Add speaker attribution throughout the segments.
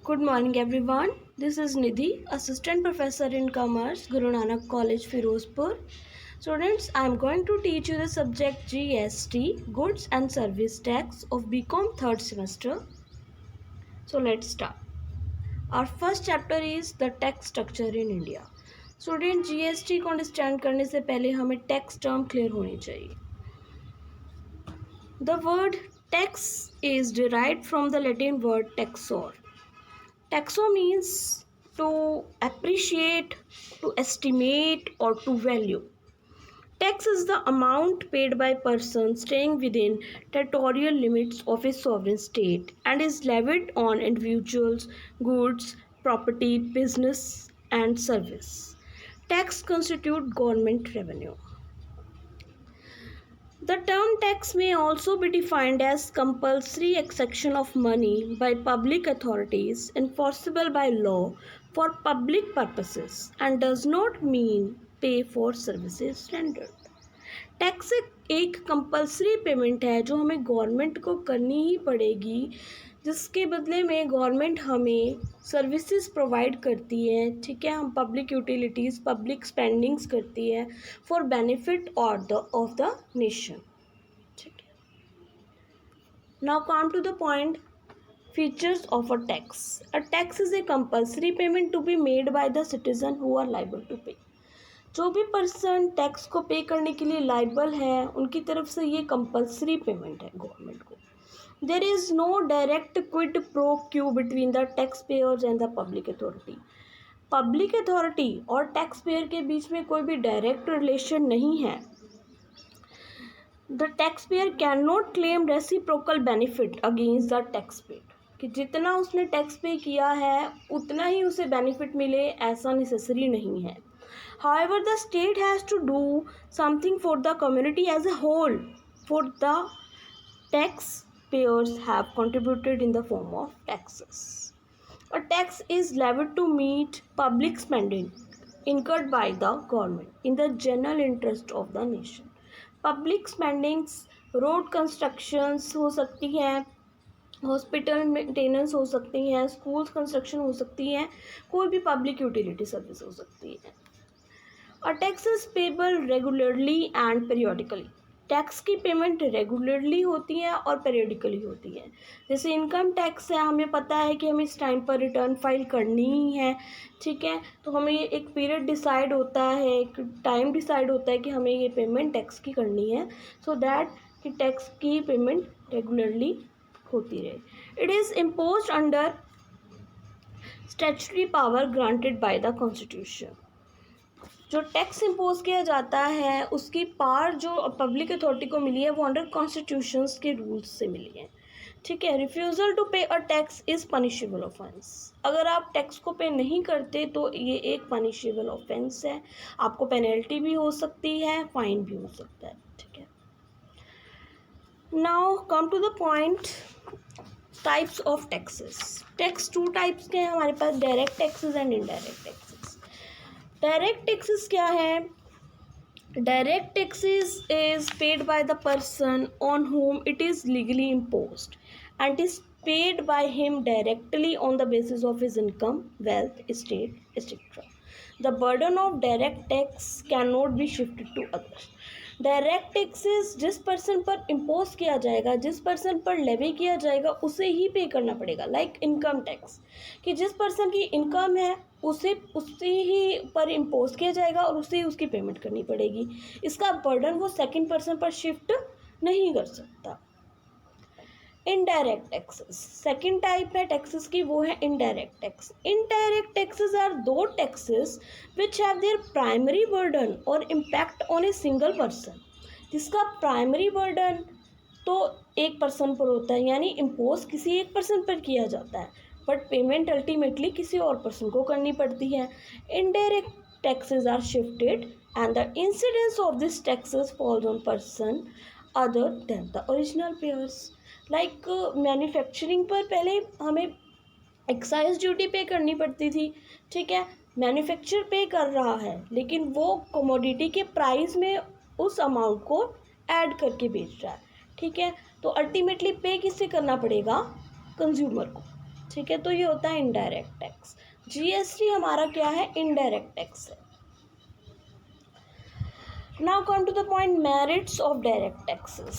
Speaker 1: Good morning, everyone. This is Nidhi, Assistant Professor in Commerce, Guru Nanak College, Firozpur. Students, I am going to teach you the subject GST, Goods and Service Tax of BCom third semester. So let's start. Our first chapter is the tax structure in India. Student, GST को understand करने से पहले हमें tax term clear होनी चाहिए. The word tax is derived from the Latin word taxor. Taxo means to appreciate, to estimate, or to value. Tax is the amount paid by persons staying within territorial limits of a sovereign state and is levied on individuals, goods, property, business, and service. Tax constitute government revenue. The term tax may also be defined as compulsory exaction of money by public authorities enforceable by law for public purposes and does not mean pay for services rendered. Tax एक compulsory payment है जो हमें government को करनी ही पड़ेगी, जिसके बदले में गवर्नमेंट हमें सर्विसेज प्रोवाइड करती है. ठीक है, हम पब्लिक यूटिलिटीज़, पब्लिक स्पेंडिंग्स करती है for benefit of the nation. ठीक है. Now come to the point. Features of a tax. A tax is a compulsory payment to be made by the citizen who are liable to pay. जो भी person tax को पे करने के लिए liable है, उनकी तरफ से ये कंपल्सरी पेमेंट है गवर्नमेंट को. There is no direct quid pro quo between the tax payers and the public authority. Public authority और टैक्स पेयर के बीच में कोई भी डायरेक्ट रिलेशन नहीं है. The tax payer can not claim reciprocal benefit against the tax paid. कि जितना उसने टैक्स पे किया है उतना ही उसे बेनिफिट मिले, ऐसा नेसेसरी नहीं है. However, the state has to do something for the community as a whole, for the taxpayers have contributed in the form of taxes. A tax is levied to meet public spending incurred by the government in the general interest of the nation. Public spendings, road constructions हो सकती हैं, hospital maintenance हो सकती हैं, schools construction हो सकती हैं, कोई भी पब्लिक यूटिलिटी सर्विस हो सकती है. A tax is payable regularly and periodically. Tax की पेमेंट रेगुलरली होती है और पेरियडिकली होती है. जैसे इनकम टैक्स है, हमें पता है कि हमें इस टाइम पर रिटर्न फाइल करनी ही है. ठीक है, तो हमें ये एक पीरियड डिसाइड होता है, एक टाइम डिसाइड होता है कि हमें ये पेमेंट टैक्स की करनी है, सो दैट कि टैक्स की पेमेंट रेगुलरली होती रहे. It is imposed under statutory power granted by the constitution. जो टैक्स इम्पोज किया जाता है उसकी पावर जो पब्लिक अथॉरिटी को मिली है वो अंडर कॉन्स्टिट्यूशंस के रूल्स से मिली है. ठीक है. रिफ्यूज़ल टू पे a tax is punishable offence. अगर आप टैक्स को पे नहीं करते तो ये एक पनिशेबल ऑफेंस है. आपको पेनल्टी भी हो सकती है, फाइन भी हो सकता है. ठीक है. Now come to the point. Types of taxes. Tax two types के हैं हमारे पास, direct taxes and indirect taxes. Direct taxes क्या है? Direct taxes is paid by the person on whom it is legally imposed and is paid by him directly on the basis of his income, wealth, estate, etc. The burden of direct tax cannot be shifted to others. Direct taxes जिस person पर impose किया जाएगा, जिस person पर levy किया जाएगा, उसे ही पे करना पड़ेगा. लाइक इनकम टैक्स, कि जिस पर्सन की इनकम है उसे ही पर इम्पोज किया जाएगा और उसे ही उसकी पेमेंट करनी पड़ेगी. इसका बर्डन वो सेकंड पर्सन पर शिफ्ट नहीं कर सकता. इनडायरेक्ट टैक्सेस सेकंड टाइप है टैक्सेस की, वो है indirect tax. Indirect taxes are those taxes which have their primary burden और impact on a single person. जिसका प्राइमरी बर्डन तो एक पर्सन पर होता है, यानी इम्पोज किसी एक पर्सन पर किया जाता है, बट पेमेंट अल्टीमेटली किसी और पर्सन को करनी पड़ती है. Indirect taxes are shifted and the incidence of this taxes falls on person other than the original payers. Like manufacturing पर पहले हमें एक्साइज ड्यूटी पे करनी पड़ती थी. ठीक है, मैन्युफैक्चर पे कर रहा है लेकिन वो कमोडिटी के प्राइस में उस अमाउंट को ऐड करके बेच रहा है. ठीक है, तो अल्टीमेटली पे किससे करना पड़ेगा? कंज्यूमर को. ठीक है, तो ये होता है इनडायरेक्ट टैक्स। जीएसटी हमारा क्या है, इनडायरेक्ट टैक्स है। Now come to the point merits of direct taxes.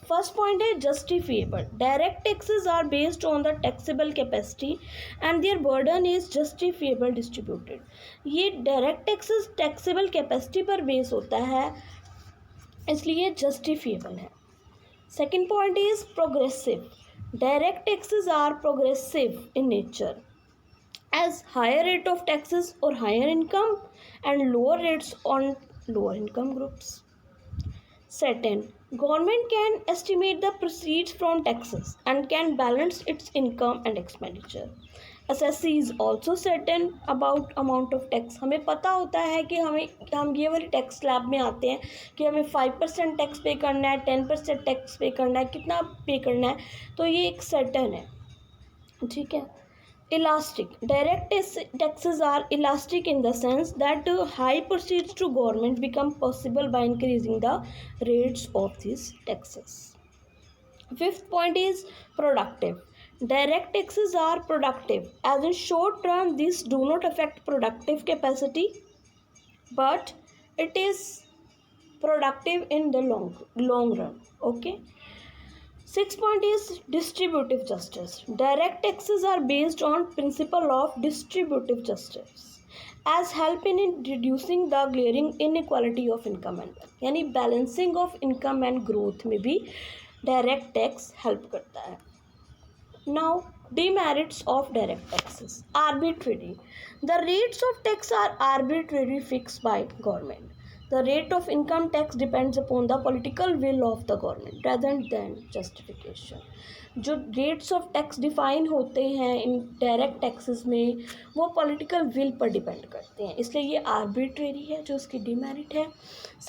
Speaker 1: First point है justifiable. Direct taxes are based on the taxable capacity and their burden is justifiable distributed. ये direct taxes taxable capacity पर base होता है, इसलिए justifiable है। Second point is progressive. Direct taxes are progressive in nature as higher rate of taxes or higher income and lower rates on lower income groups. Second, government can estimate the proceeds from taxes and can balance its income and expenditure. assessee is also certain about amount of tax. हमें पता होता है कि हम ये वाली tax slab में आते हैं कि हमें 5% टैक्स पे करना है, 10% टैक्स पे करना है, कितना पे करना है, तो ये एक सर्टन है, ठीक है। Elastic. Direct taxes are elastic in the sense that high proceeds to government become possible by increasing the rates of these taxes. Fifth point is productive. Direct taxes are productive, as in short term these do not affect productive capacity, but it is productive in the long run. Okay. Sixth point is distributive justice. Direct taxes are based on principle of distributive justice as help in reducing the glaring inequality of income and wealth. यानी balancing of income and growth में भी direct tax help करता है. Now demerits of direct taxes. Arbitrary. The rates of tax are arbitrarily fixed by government. The rate of income tax depends upon the political will of the government rather than justification. जो rates of tax define होते हैं इन direct taxes में, वो political will पर depend करते हैं, इसलिए ये arbitrary है, जो उसकी demerit है.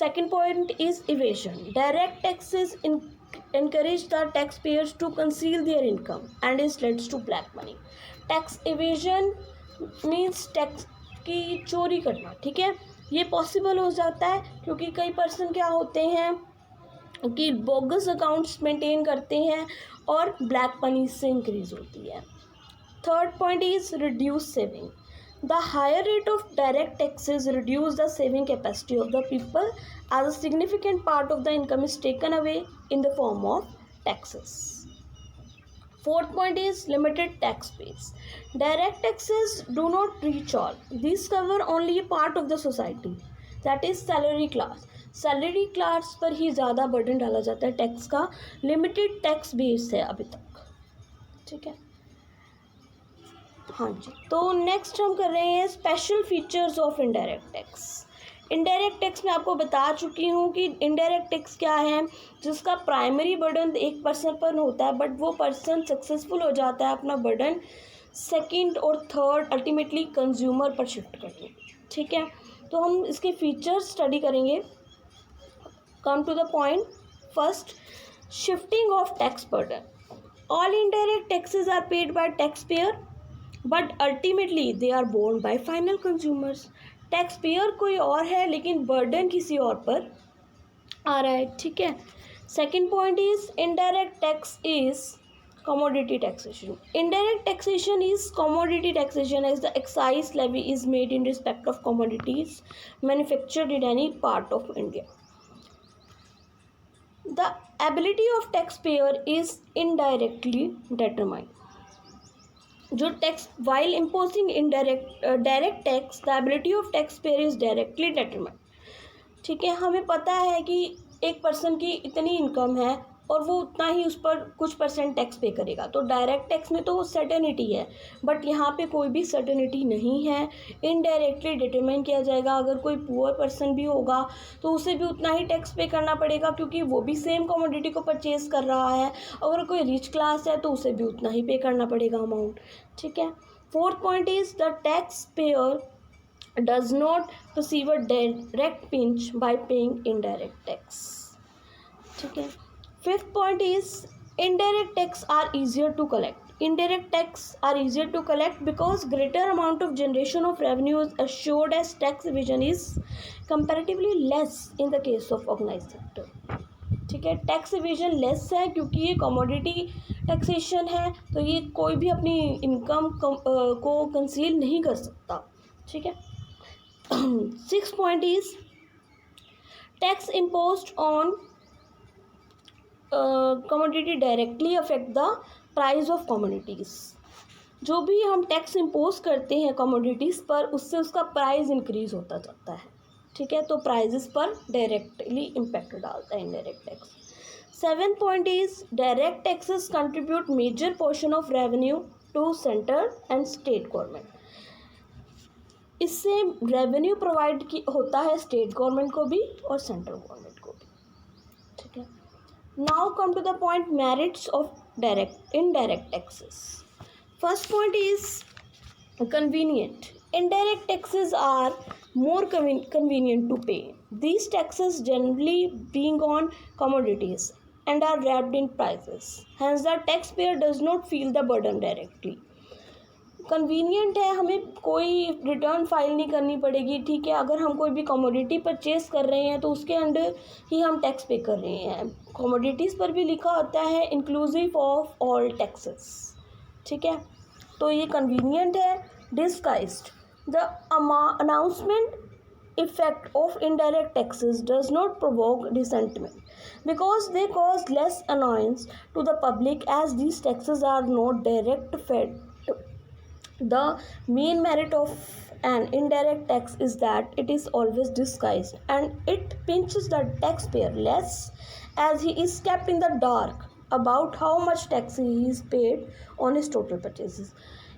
Speaker 1: Second point is evasion. Direct taxes encourage the taxpayers to conceal their income and is leads to black money. Tax evasion means tax की चोरी करना, ठीक है। ये पॉसिबल हो जाता है क्योंकि कई पर्सन क्या होते हैं कि बोगस अकाउंट्स मेंटेन करते हैं और ब्लैक मनी से इंक्रीज होती है. Third point is reduce saving. The higher rate of direct taxes reduce the saving capacity of the people as a significant part of the income is taken away in the form of taxes. Fourth point is limited tax base. Direct taxes do not reach all. These cover only a part of the society, that is salary class. Salary class पर ही ज़्यादा burden डाला जाता है tax का. Limited tax base है अभी तक, ठीक है। हाँ जी, तो नेक्स्ट हम कर रहे हैं special features of indirect tax. Indirect tax में आपको बता चुकी हूँ कि इनडायरेक्ट टैक्स क्या है, जिसका प्राइमरी बर्डन एक पर्सन पर होता है, बट वो पर्सन सक्सेसफुल हो जाता है अपना बर्डन सेकंड और थर्ड अल्टीमेटली कंज्यूमर पर शिफ्ट करके, ठीक है। तो हम इसके फीचर्स स्टडी करेंगे. Come to the point. First, shifting of tax burden. All indirect taxes are paid by tax payer but ultimately they are borne by final consumers. Tax payer कोई और है लेकिन बर्डन किसी और पर आ रहा है, ठीक है। Second point is indirect tax is commodity taxation. Indirect taxation is commodity taxation as the excise levy is made in respect of commodities manufactured in any part of India. The ability of taxpayer is indirectly determined. जो tax while imposing direct tax, the ability of taxpayer is directly determined. ठीक है, हमें पता है कि एक person की इतनी इनकम है और वो उतना ही उस पर कुछ परसेंट टैक्स पे करेगा, तो डायरेक्ट टैक्स में तो सर्टेनिटी है, बट यहाँ पे कोई भी सर्टेनिटी नहीं है. इनडायरेक्टली डिटरमाइन किया जाएगा. अगर कोई पुअर पर्सन भी होगा तो उसे भी उतना ही टैक्स पे करना पड़ेगा क्योंकि वो भी सेम कमोडिटी को परचेज कर रहा है. अगर कोई रिच क्लास है तो उसे भी उतना ही पे करना पड़ेगा अमाउंट, ठीक है. Fourth point is the tax pair does not receive a direct pinch bye paying indirect tax, ठीक है. Fifth point is indirect tax are easier to collect. Indirect tax are easier to collect because greater amount of generation of revenue is assured as tax evasion is comparatively less in the case of organized sector. ठीक है, tax evasion less है क्योंकि ये commodity taxation है, तो ये कोई भी अपनी इनकम को कंसील नहीं कर सकता, ठीक है। 6th point is tax imposed on commodity directly affect the price of commodities. जो भी हम टैक्स इम्पोज करते हैं कमोडिटीज़ पर, उससे उसका प्राइस इंक्रीज होता जाता है, ठीक है। तो प्राइजेस पर डायरेक्टली इम्पैक्ट डालता है indirect tax. 7th point is direct taxes contribute major portion of revenue to centre and state government. इससे रेवेन्यू प्रोवाइड होता है स्टेट गवर्नमेंट को भी और सेंट्रल गवर्नमेंट को भी, ठीक है। Now come to the point merits of direct indirect taxes. First point is convenient. Indirect taxes are more convenient to pay. These taxes generally being on commodities and are wrapped in prices. Hence, the taxpayer does not feel the burden directly. Convenient है, हमें कोई return file नहीं करनी पड़ेगी, ठीक है। अगर हम कोई भी कमोडिटी परचेज कर रहे हैं तो उसके अंडर ही हम टैक्स पे कर रहे हैं। कमोडिटीज़ पर भी लिखा होता है इंक्लूसिव ऑफ ऑल टैक्सेस, ठीक है। तो ये कन्वीनियंट है। Disguised the announcement effect of indirect taxes does not provoke resentment because they cause less annoyance to the public as these taxes are not direct fed. The main merit of an indirect tax is that it is always disguised and it pinches the taxpayer less as he is kept in the dark about how much tax he is paid on his total purchases.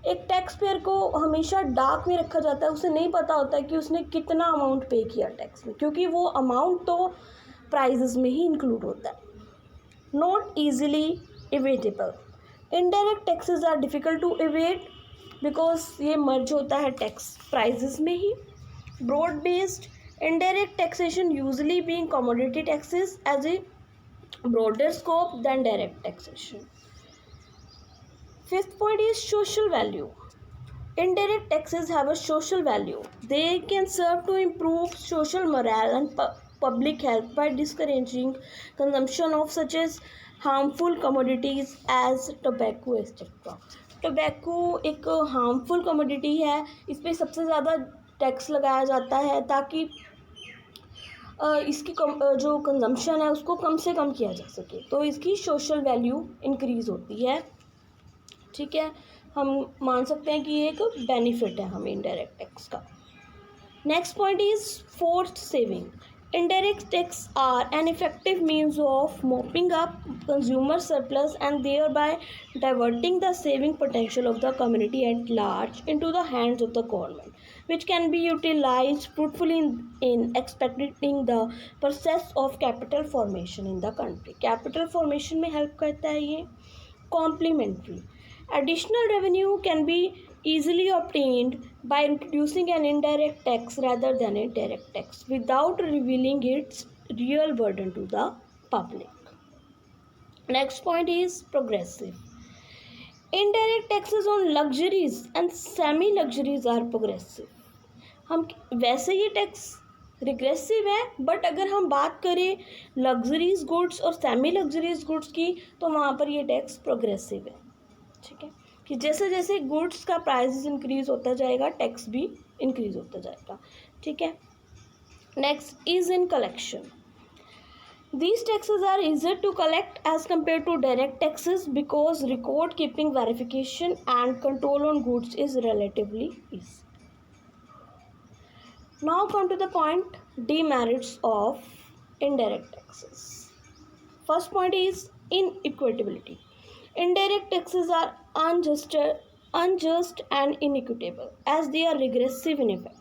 Speaker 1: एक tax payer को हमेशा dark में रखा जाता है, उसे नहीं पता होता है कि उसने कितना अमाउंट पे किया टैक्स में, क्योंकि वो अमाउंट तो प्राइजेस में ही इंक्लूड होता है। Not easily evitable. Indirect taxes are difficult to evade because ये मर्ज होता है टैक्स प्राइजेस में ही। Broad based indirect taxation usually being commodity taxes as a broader scope than direct taxation. 5th point is social value. Indirect taxes have a social value. They can serve to improve social morale and public health by discouraging consumption of such as harmful commodities as tobacco etc. Tobacco एक harmful commodity है, इस पर सबसे ज़्यादा tax लगाया जाता है ताकि इसकी जो कंजम्पशन है उसको कम से कम किया जा सके, तो इसकी सोशल वैल्यू इंक्रीज़ होती है, ठीक है। हम मान सकते हैं कि ये एक बेनिफिट है हमें इनडायरेक्ट टैक्स का। Next point is fourth saving. Indirect tax are an effective means of mopping up consumer surplus and thereby diverting the saving potential of the community at large into the hands of the government, which can be utilized fruitfully in expediting the process of capital formation in the country. Capital formation में help करता है ये। Complementary. Additional revenue can be easily obtained by introducing an indirect tax rather than a direct tax without revealing its real burden to the public. Next point is progressive. Indirect taxes on luxuries and semi-luxuries are progressive. हम वैसे ये tax regressive है, but अगर हम बात करें luxuries goods और semi luxuries goods की तो वहाँ पर ये टैक्स प्रोग्रेसिव है, ठीक है। कि जैसे जैसे गुड्स का प्राइस इंक्रीज होता जाएगा टैक्स भी इंक्रीज होता जाएगा, ठीक है। Next is in collection. These taxes are easier to collect as compared to direct taxes because record keeping, verification and control on goods is relatively easy. Now come to the point demerits of indirect taxes. First point is inequitability. Indirect taxes are unjust and inequitable as they are regressive in effect.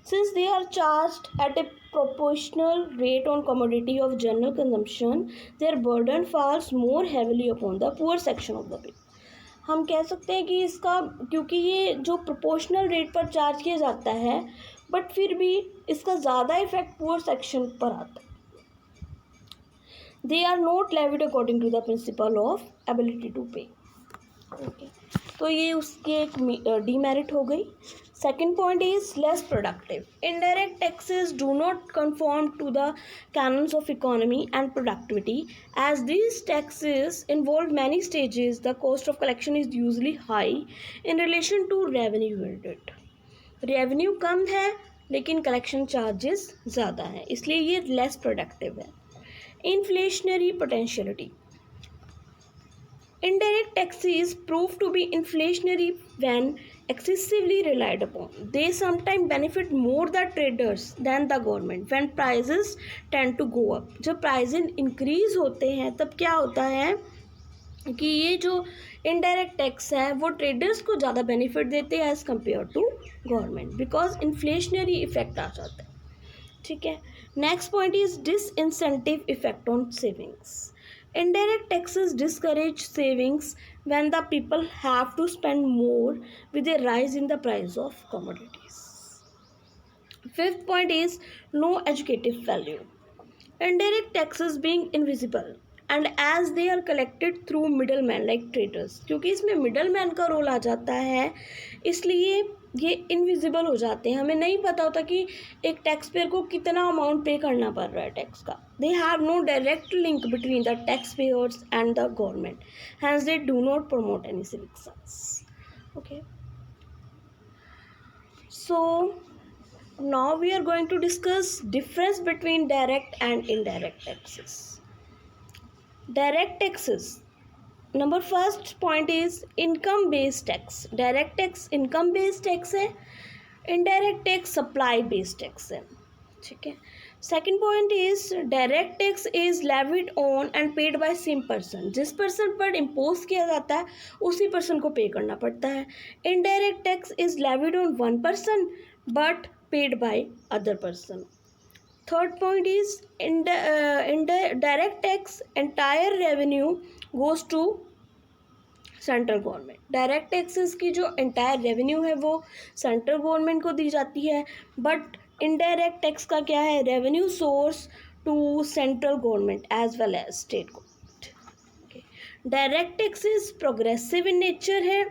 Speaker 1: Since they are charged at a proportional rate on commodity of general consumption, their burden falls more heavily upon the poor section of the people. हम कह सकते हैं कि इसका क्योंकि ये जो proportional rate पर चार्ज किया जाता है, बट फिर भी इसका ज़्यादा इफेक्ट पुअर सेक्शन पर आता है। They are not levied according to the principle of ability to pay. Okay, तो ये उसकी एक डीमेरिट हो गई। Second point is less productive. Indirect taxes do not conform to the canons of economy and productivity. As these taxes involve many stages, the cost of collection is usually high in relation to revenue yielded. Revenue कम है लेकिन collection charges ज़्यादा हैं, इसलिए ये less productive है. Inflationary potentiality. Indirect taxes prove to be inflationary when excessively relied upon. They sometimes benefit more the traders than the government when prices tend to go up. जब prices increase होते हैं तब क्या होता है कि ये जो इनडायरेक्ट टैक्स है वो ट्रेडर्स को ज़्यादा बेनिफिट देते हैं as compare to government, because inflationary effect आ जाता है. ठीक है. Next point is disincentive effect on savings. Indirect taxes discourage savings when the people have to spend more with a rise in the price of commodities. Fifth point is no educative value. Indirect taxes being invisible and as they are collected through middlemen like traders, क्योंकि इसमें middleman का role आ जाता है इसलिए ये invisible हो जाते हैं. हमें नहीं पता होता कि एक टैक्स पेयर को कितना अमाउंट पे करना पड़ रहा है टैक्स का. They have no direct link between the tax payers and the government, hence they do not promote any civic sense. Okay, so now we are going to discuss difference between direct and indirect taxes. Direct taxes. Number first point is income based tax. Direct tax income based tax है, indirect tax supply based tax है. ठीक है. Second point is direct tax is levied on and paid by same person. जिस person पर impose किया जाता है उसी पर्सन को पे करना पड़ता है. Indirect tax is levied on one person but paid by other person. Third point is direct tax entire revenue goes to central government. Direct taxes की जो एंटायर रेवेन्यू है वो सेंट्रल गवर्नमेंट को दी जाती है, बट इनडायरेक्ट टैक्स का क्या है, revenue source to central government as well as state government. Direct taxes progressive in nature है,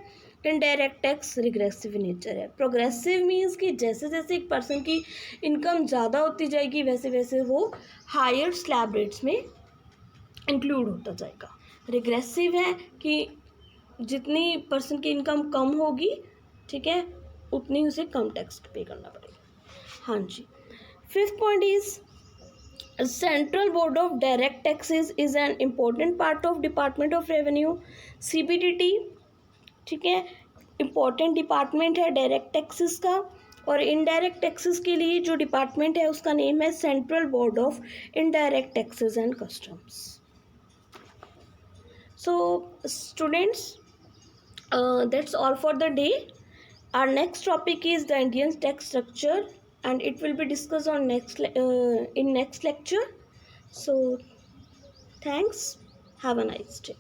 Speaker 1: indirect tax regressive in nature है. प्रोग्रेसिव मीन्स कि जैसे जैसे एक पर्सन की इनकम ज़्यादा होती जाएगी वैसे वैसे वो हायर स्लैब रेट्स में इंक्लूड होता जाएगा. रिग्रेसिव है कि जितनी पर्सन की इनकम कम होगी, ठीक है, उतनी उसे कम टैक्स पे करना पड़ेगा. हाँ जी. Fifth point is central board of direct taxes is an important part of department of revenue, CBDT. ठीक है, इम्पोर्टेंट डिपार्टमेंट है डायरेक्ट टैक्सेस का. और इनडायरेक्ट टैक्सेस के लिए जो डिपार्टमेंट है उसका नेम है central board of indirect taxes and customs. So students, that's all for the day. Our next topic is the Indian tax structure and it will be discussed on in next lecture. So thanks, have a nice day.